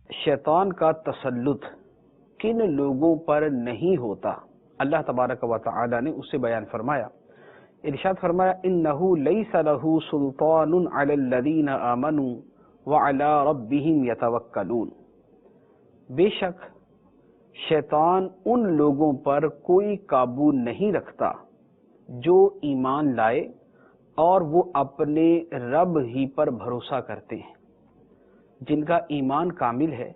शैतान का तसल्लुत किन लोगों पर नहीं होता, अल्लाह तबारक व तआला ने उससे बयान फरमाया। इरशाद फरमाया, इन्नहु लैसा लहू सुल्तानुन अलल्लज़ीना आमनू व अला रब्बिहिम यतवक्कलून। बेशक शैतान उन लोगों पर कोई काबू नहीं रखता जो ईमान लाए और वो अपने रब ही पर भरोसा करते हैं। जिनका ईमान कामिल है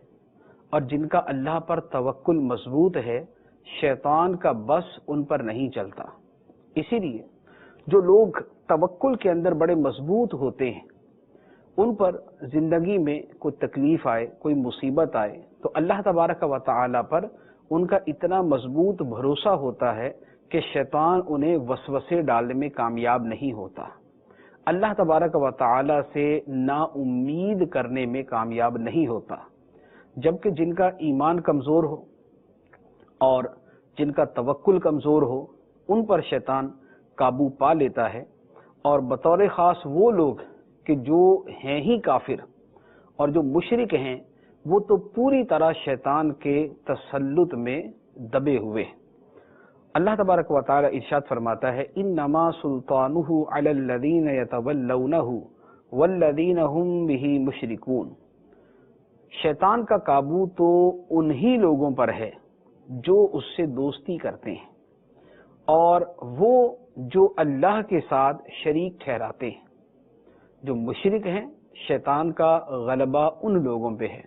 और जिनका अल्लाह पर तवक्कुल मजबूत है, शैतान का बस उन पर नहीं चलता। इसीलिए जो लोग तवक्कुल के अंदर बड़े मजबूत होते हैं, उन पर जिंदगी में कोई तकलीफ आए, कोई मुसीबत आए, तो अल्लाह तबारक व तआला पर उनका इतना मजबूत भरोसा होता है कि शैतान उन्हें वसवसे डालने में कामयाब नहीं होता, अल्लाह तबारक व तआला से नाउम्मीद करने में कामयाब नहीं होता। जबकि जिनका ईमान कमज़ोर हो और जिनका तवक्कुल कमज़ोर हो, उन पर शैतान काबू पा लेता है। और बतौर ख़ास वो लोग कि जो हैं ही काफिर और जो मुशरिक हैं, वो तो पूरी तरह शैतान के तसल्लुत में दबे हुए। अल्लाह तबारक व तआला इरशाद फरमाता है, इन्नमा सुल्तानुहु अलल्लज़ीना यतवल्लौनहु वल्लज़ीना हुम बिही मुशरिकून। शैतान का काबू तो उन्हीं लोगों पर है जो उससे दोस्ती करते हैं और वो जो अल्लाह के साथ शरीक ठहराते हैं। जो मुशरिक हैं, शैतान का गलबा उन लोगों पे है।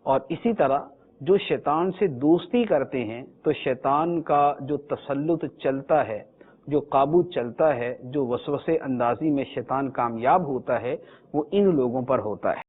और इसी तरह जो शैतान से दोस्ती करते हैं, तो शैतान का जो तसल्लुत चलता है, जो काबू चलता है, जो वसवसे अंदाजी में शैतान कामयाब होता है, वो इन लोगों पर होता है।